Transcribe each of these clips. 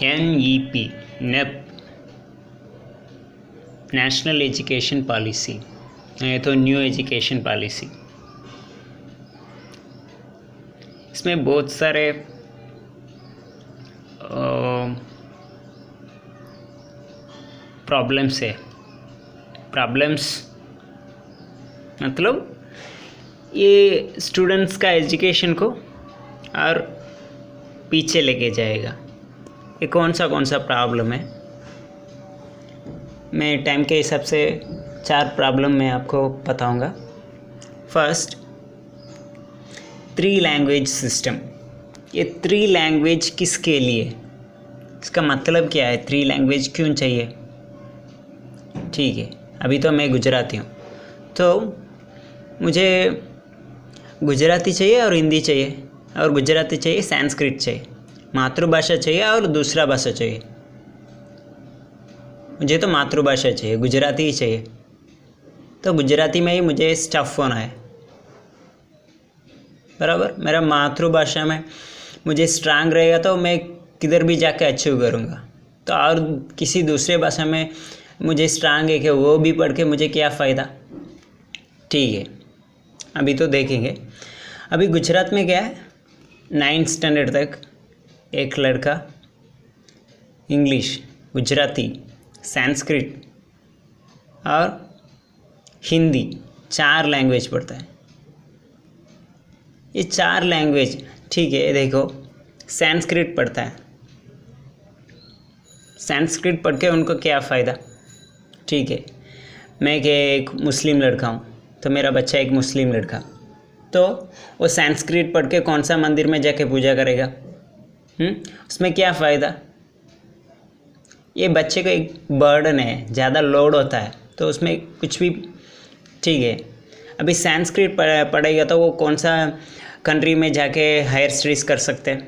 NEP NEP national education policy, ये तो new education policy. इसमें बहुत सारे प्रॉब्लम्स है। प्रॉब्लम्स मतलब ये स्टूडेंट्स का एजुकेशन को और पीछे लेके जाएगा। ये कौन सा प्रॉब्लम है, मैं टाइम के हिसाब से 4 प्रॉब्लम मैं आपको बताऊंगा। First, 3 language system. ये 3 लैंग्वेज किसके लिए, इसका मतलब क्या है, 3 लैंग्वेज क्यों चाहिए। ठीक है, अभी तो मैं गुजराती हूँ, तो मुझे गुजराती चाहिए और हिंदी चाहिए, और गुजराती चाहिए, संस्कृत चाहिए, मातृभाषा चाहिए और दूसरा भाषा चाहिए। मुझे तो मातृभाषा चाहिए, गुजराती ही चाहिए, तो गुजराती में ही मुझे स्टफ होना है। बराबर, मेरा मातृभाषा में मुझे स्ट्रांग रहेगा तो मैं किधर भी जाके अचीव करूँगा। तो और किसी दूसरे भाषा में मुझे स्ट्रांग है कि वो भी पढ़ के मुझे क्या फ़ायदा। ठीक है, अभी तो देखेंगे। अभी गुजरात में क्या है, 9th स्टैंडर्ड तक एक लड़का इंग्लिश, गुजराती, संस्कृत और हिंदी 4 लैंग्वेज पढ़ता है। ये 4 लैंग्वेज, ठीक है, देखो संस्कृत पढ़ता है, संस्कृत पढ़ के उनको क्या फ़ायदा। ठीक है, मैं एक मुस्लिम लड़का हूँ, तो मेरा बच्चा एक मुस्लिम लड़का, तो वो संस्कृत पढ़ के कौन सा मंदिर में जाके पूजा करेगा, उसमें क्या फ़ायदा। ये बच्चे का एक बर्डन है, ज़्यादा लोड होता है, तो उसमें कुछ भी। ठीक है, अभी संस्कृत पढ़ेगा तो वो कौन सा कंट्री में जाके हायर स्टडीज़ कर सकते हैं।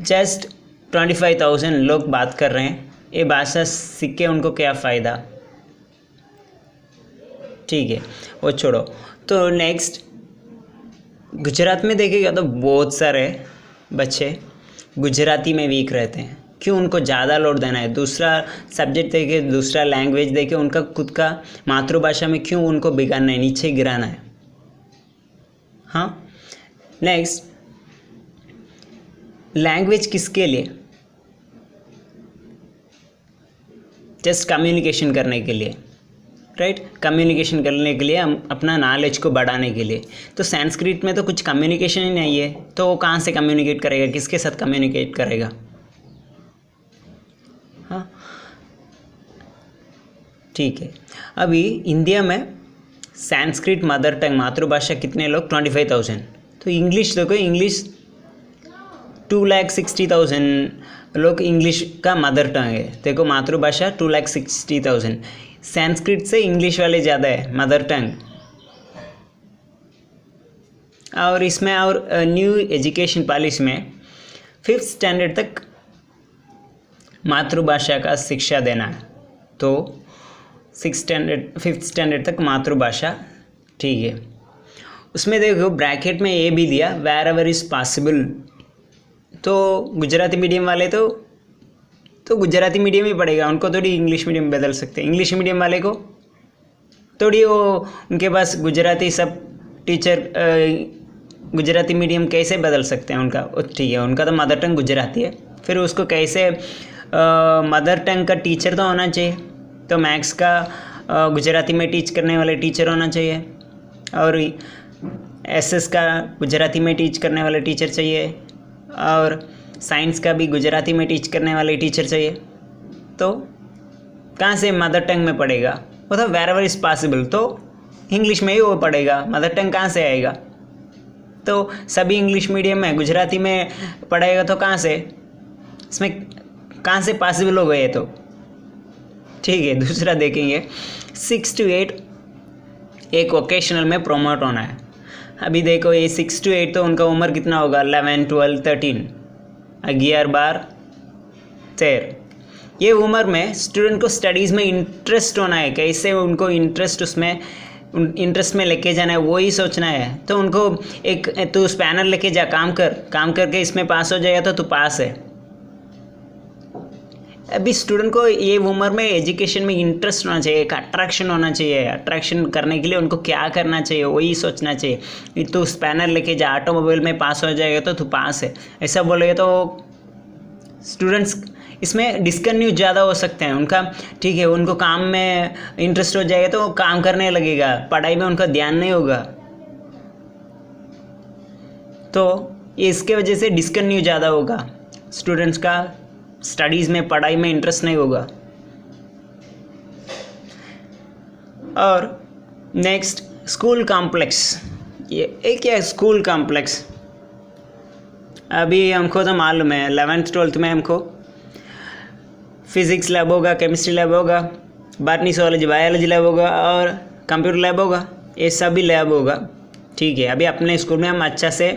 जस्ट 25,000 लोग बात कर रहे हैं, ये भाषा सीख के उनको क्या फ़ायदा। ठीक है, वो छोड़ो। तो नेक्स्ट, गुजरात में देखेगा तो बहुत सारे बच्चे गुजराती में वीक रहते हैं। क्यों उनको ज़्यादा लोड देना है, दूसरा सब्जेक्ट देके, दूसरा लैंग्वेज देके उनका खुद का मातृभाषा में क्यों उनको बिगाड़ना है, नीचे गिराना है। हाँ, नेक्स्ट, लैंग्वेज किसके लिए, जस्ट कम्युनिकेशन करने के लिए, राइट, कम्युनिकेशन करने के लिए, हम अपना नॉलेज को बढ़ाने के लिए। तो संस्कृत में तो कुछ कम्युनिकेशन ही नहीं है, तो वो कहाँ से कम्युनिकेट करेगा, किसके साथ कम्युनिकेट करेगा। हाँ, ठीक है। अभी इंडिया में संस्कृत मदर टंग मातृभाषा कितने लोग, 25,000। तो इंग्लिश देखो, इंग्लिश 2,60,000 लोग इंग्लिश का मदर टंग है। देखो मातृभाषा 2,60,000, संस्कृत से इंग्लिश वाले ज़्यादा है मदर टंग। और इसमें और न्यू एजुकेशन पॉलिसी में 5th स्टैंडर्ड तक मातृभाषा का शिक्षा देना है। तो 5th स्टैंडर्ड तक मातृभाषा, ठीक है। उसमें देखो ब्रैकेट में ये भी दिया, वेर एवर इज़ पॉसिबल। तो गुजराती मीडियम वाले तो गुजराती मीडियम ही पढ़ेगा, उनको थोड़ी इंग्लिश मीडियम बदल सकते हैं। इंग्लिश मीडियम वाले को थोड़ी वो, उनके पास गुजराती सब टीचर, गुजराती मीडियम कैसे बदल सकते हैं उनका। ठीक है, उनका तो मदर टंग गुजराती है, फिर उसको कैसे मदर टंग का टीचर तो होना चाहिए। तो मैथ्स का गुजराती में टीच करने वाले टीचर होना चाहिए, और SS का गुजराती में टीच करने वाले टीचर चाहिए, और साइंस का भी गुजराती में टीच करने वाले टीचर चाहिए। तो कहाँ से मदर टंग में पढ़ेगा, वो तो वेर एवर इज़ पॉसिबल, तो इंग्लिश में ही वो पढ़ेगा, मदर टंग कहाँ से आएगा। तो सभी इंग्लिश मीडियम में गुजराती में पढ़ेगा, तो कहाँ से, इसमें कहाँ से पॉसिबल हो गए। तो ठीक है, दूसरा देखेंगे 6 to 8 एक वोकेशनल में प्रमोट होना है। अभी देखो ये 6 to 8 तो उनका उम्र कितना होगा, 11, 12, 13, 11, 12, 13। ये उम्र में स्टूडेंट को स्टडीज़ में इंटरेस्ट होना है, कैसे उनको इंटरेस्ट उसमें इंटरेस्ट में लेके जाना है, वो ही सोचना है। तो उनको एक तू स्पैनर लेके जा, काम करके इसमें पास हो जाएगा तो तू पास है। अभी स्टूडेंट को ये उम्र में एजुकेशन में इंटरेस्ट होना चाहिए, एक अट्रैक्शन होना चाहिए। अट्रैक्शन करने के लिए उनको क्या करना चाहिए वही सोचना चाहिए। तू स्पैनर लेके जा, ऑटोमोबाइल में पास हो जाएगा तो तू पास है, ऐसा बोलेगा तो स्टूडेंट्स इसमें डिस्कन्फ्यूज ज़्यादा हो सकते हैं उनका। ठीक है, उनको काम में इंटरेस्ट हो जाएगा तो काम करने लगेगा, पढ़ाई में उनका ध्यान नहीं होगा। तो इसके वजह से डिस्कन्फ्यूज ज़्यादा होगा, स्टूडेंट्स का स्टडीज़ में पढ़ाई में इंटरेस्ट नहीं होगा। और नेक्स्ट स्कूल कॉम्प्लेक्स, ये क्या है स्कूल कॉम्प्लेक्स? अभी हमको तो मालूम है 11th 12th में हमको फिज़िक्स लैब होगा, केमिस्ट्री लैब होगा, बॉटनी zoology बायोलॉजी लैब होगा और कंप्यूटर लैब होगा, ये सभी लैब होगा। ठीक है, अभी अपने स्कूल में हम अच्छा से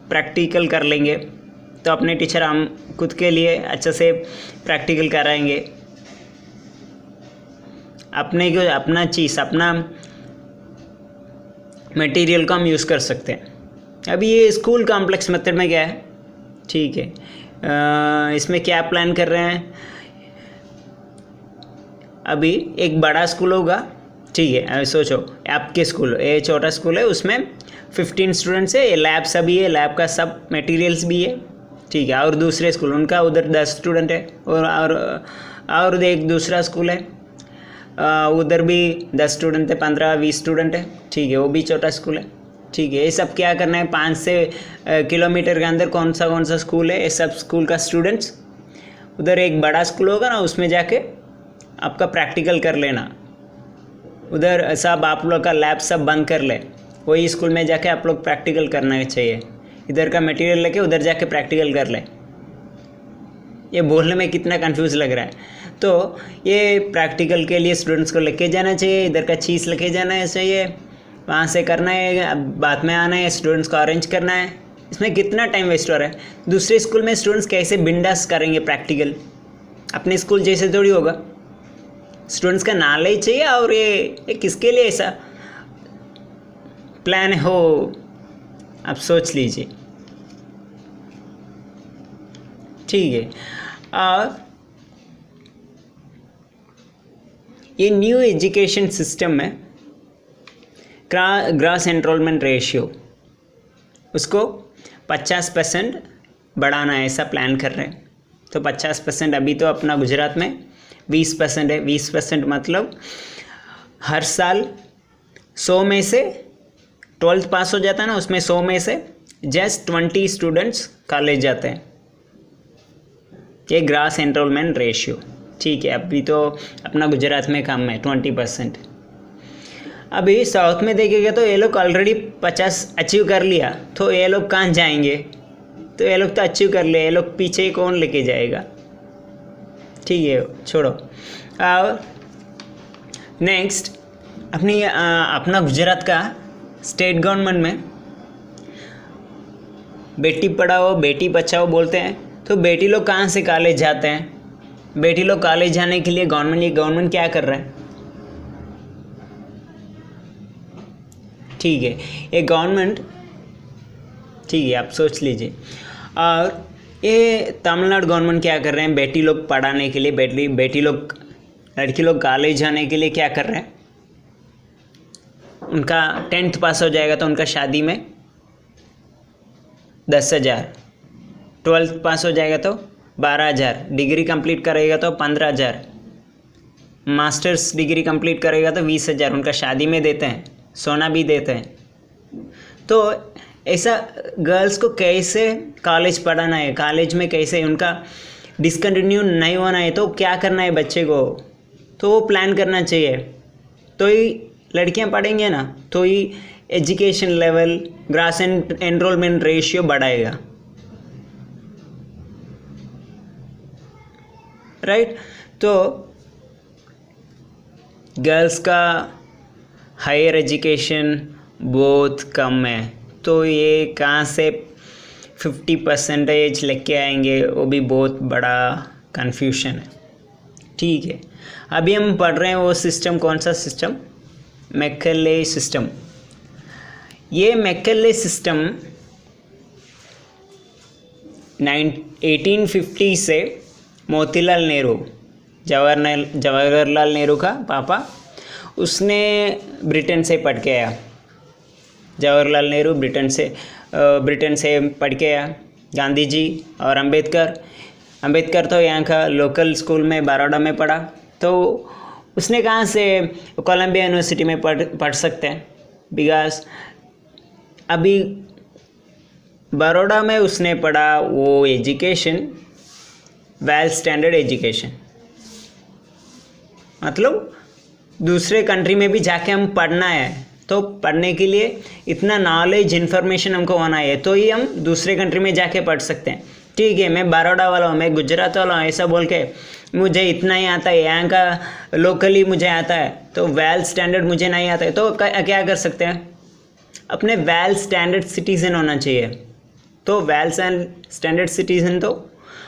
प्रैक्टिकल कर लेंगे, तो अपने टीचर हम खुद के लिए अच्छा से प्रैक्टिकल कराएंगे। अपना चीज़, अपना मटेरियल को हम यूज़ कर सकते हैं। अभी ये स्कूल कॉम्प्लेक्स मेथड में क्या है? ठीक है, इसमें क्या प्लान कर रहे हैं? अभी एक बड़ा स्कूल होगा, ठीक है, सोचो आपके स्कूल, ये छोटा स्कूल है, उसमें 15 स्टूडेंट्स है, ये लैब सभी है, लैब का सब मटेरियल्स भी है। ठीक है, और दूसरे स्कूल उनका उधर 10 स्टूडेंट है, और एक दूसरा स्कूल है, उधर भी 10 स्टूडेंट है, 15-20 स्टूडेंट है। ठीक है, वो भी छोटा स्कूल है। ठीक है, ये सब क्या करना है, 5 से किलोमीटर के अंदर कौन सा स्कूल है, ये सब स्कूल का स्टूडेंट्स, उधर एक बड़ा स्कूल होगा ना, उसमें जाके आपका प्रैक्टिकल कर लेना। उधर सब आप लोग का लैब सब बंद कर ले, वही स्कूल में जाके आप लोग प्रैक्टिकल करना चाहिए। इधर का मटेरियल लेके उधर जाके प्रैक्टिकल कर ले। ये बोलने में कितना कंफ्यूज लग रहा है। तो ये प्रैक्टिकल के लिए स्टूडेंट्स को लेके जाना चाहिए, इधर का चीज़ लेके जाना चाहिए, वहाँ से करना है, बाद में आना है, स्टूडेंट्स को अरेंज करना है। इसमें कितना टाइम वेस्ट हो रहा है। दूसरे स्कूल में स्टूडेंट्स कैसे बिंदास करेंगे प्रैक्टिकल, अपने स्कूल जैसे थोड़ी होगा। स्टूडेंट्स का नॉलेज चाहिए, और ये किसके लिए ऐसा प्लान हो, आप सोच लीजिए। ठीक है, और ये न्यू एजुकेशन सिस्टम में ग्रॉस एनरोलमेंट रेशियो उसको 50% बढ़ाना है, ऐसा प्लान कर रहे हैं। तो 50%, अभी तो अपना गुजरात में 20% है। 20% मतलब हर साल 100 में से 12th पास हो जाता है ना, उसमें 100 में से जस्ट 20 स्टूडेंट्स कॉलेज जाते हैं। ये ग्रॉस एनरोलमेंट रेशियो। ठीक है, अभी तो अपना गुजरात में कम है 20%। अभी साउथ में देखेगा तो ये लोग ऑलरेडी 50 अचीव कर लिया, तो ये लोग कहाँ जाएंगे? तो ये लोग तो अचीव कर लिया, ये लोग पीछे कौन लेके जाएगा? ठीक है, छोड़ो। और नेक्स्ट अपना गुजरात का स्टेट गवर्नमेंट में बेटी पढ़ाओ बेटी बचाओ बोलते हैं। तो बेटी लोग कहाँ से कॉलेज जाते हैं? बेटी लोग कॉलेज जाने के लिए गवर्नमेंट क्या कर रहा है? ठीक है, ये गवर्नमेंट, ठीक है, आप सोच लीजिए। और ये तमिलनाडु गवर्नमेंट क्या कर रहे हैं? बेटी लोग पढ़ाने के लिए, लड़की लोग कॉलेज जाने के लिए क्या कर रहे हैं? उनका 10th पास हो जाएगा तो उनका शादी में 10,000, 12th पास हो जाएगा तो 12,000, डिग्री कंप्लीट करेगा तो 15,000, मास्टर्स डिग्री कंप्लीट करेगा तो 20,000 उनका शादी में देते हैं, सोना भी देते हैं। तो ऐसा गर्ल्स को कैसे कॉलेज पढ़ाना है, कॉलेज में कैसे उनका डिसकंटिन्यू नहीं होना है, तो क्या करना है बच्चे को, तो वो प्लान करना चाहिए। तो ही लड़कियां पढ़ेंगे ना, तो ही education level, gross enrolment ratio बढ़ाएगा, राइट। तो गर्ल्स का हायर एजुकेशन बहुत कम है, तो ये कहाँ से 50% लेके आएंगे, वो भी बहुत बड़ा कन्फ्यूजन है। ठीक है, अभी हम पढ़ रहे हैं वो सिस्टम, कौन सा सिस्टम? McClay system. ये मैकले सिस्टम 1850 से मोतीलाल नेहरू, जवाहरलाल नेहरू का पापा, उसने ब्रिटेन से पढ़ के आया। जवाहरलाल नेहरू ब्रिटेन से पढ़ के आया। गांधी जी और अंबेडकर तो यहाँ का लोकल स्कूल में बड़ौदा में पढ़ा। तो उसने कहाँ से कोलंबिया यूनिवर्सिटी में पढ़ सकते हैं, बिकॉज अभी बड़ौदा में उसने पढ़ा वो एजुकेशन वेल स्टैंडर्ड एजुकेशन, मतलब दूसरे कंट्री में भी जाके हम पढ़ना है तो पढ़ने के लिए इतना नॉलेज इन्फॉर्मेशन हमको होना है तो ही हम दूसरे कंट्री में जाके पढ़ सकते हैं। ठीक है, मैं बड़ौदा वाला हूँ, मैं गुजरात वाला हूँ, ऐसा बोल के मुझे इतना ही आता है, यहाँ का लोकली मुझे आता है तो वेल स्टैंडर्ड मुझे नहीं आता है, तो क्या कर सकते हैं, अपने वेल स्टैंडर्ड सिटीज़न होना चाहिए। तो वेल स्टैंडर्ड सिटीज़न तो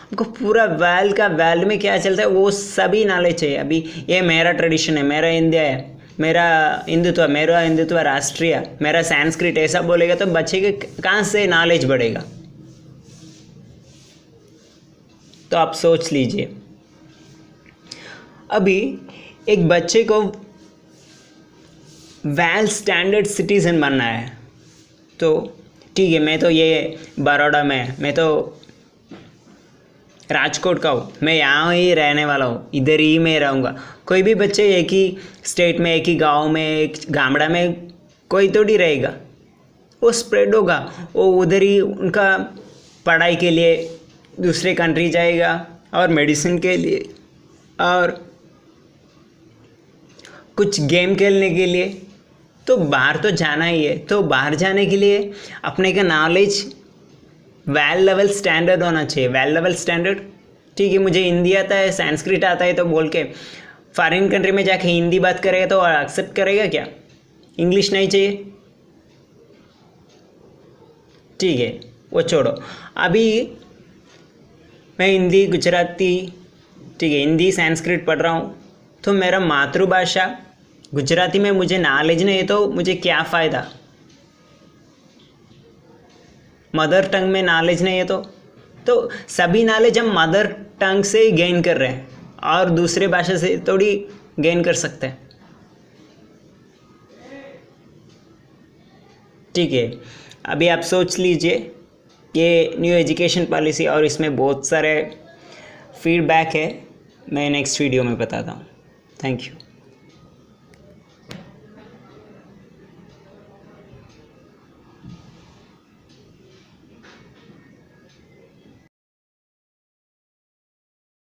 हमको पूरा वेल में क्या चलता है वो सभी नॉलेज चाहिए। अभी ये मेरा ट्रेडिशन है, मेरा इंडिया है, मेरा हिंदुत्व राष्ट्रीय, मेरा संस्कृत, ऐसा बोलेगा तो बच्चे के कहाँ से नॉलेज बढ़ेगा। तो आप सोच लीजिए, अभी एक बच्चे को वेल स्टैंडर्ड सिटीज़न बनना है तो ठीक है, मैं तो ये बड़ौदा में, मैं तो राजकोट का हूँ, मैं यहाँ ही रहने वाला हूँ, इधर ही मैं रहूँगा। कोई भी बच्चे एक ही स्टेट में, एक ही गांव में, एक गामड़ा में कोई थोड़ी रहेगा, वो स्प्रेड होगा, वो उधर ही उनका पढ़ाई के लिए दूसरे कंट्री जाएगा और मेडिसिन के लिए और कुछ गेम खेलने के लिए, तो बाहर तो जाना ही है। तो बाहर जाने के लिए अपने का नॉलेज वेल लेवल स्टैंडर्ड होना चाहिए, वेल लेवल स्टैंडर्ड। ठीक है, मुझे हिंदी आता है, संस्कृत आता है तो बोल के फॉरेन कंट्री में जाके हिंदी बात करेगा तो एक्सेप्ट करेगा क्या? इंग्लिश नहीं चाहिए? ठीक है, वो छोड़ो। अभी मैं हिंदी, गुजराती, ठीक है, हिंदी संस्कृत पढ़ रहा हूँ तो मेरा मातृभाषा गुजराती में मुझे नॉलेज नहीं है तो मुझे क्या फ़ायदा? मदर टंग में नॉलेज नहीं है तो सभी नॉलेज हम मदर टंग से ही गेन कर रहे हैं और दूसरे भाषा से थोड़ी गेन कर सकते हैं। ठीक है, अभी आप सोच लीजिए, ये न्यू एजुकेशन पॉलिसी और इसमें बहुत सारे फीडबैक है, मैं नेक्स्ट वीडियो में बताता हूँ। Thank you.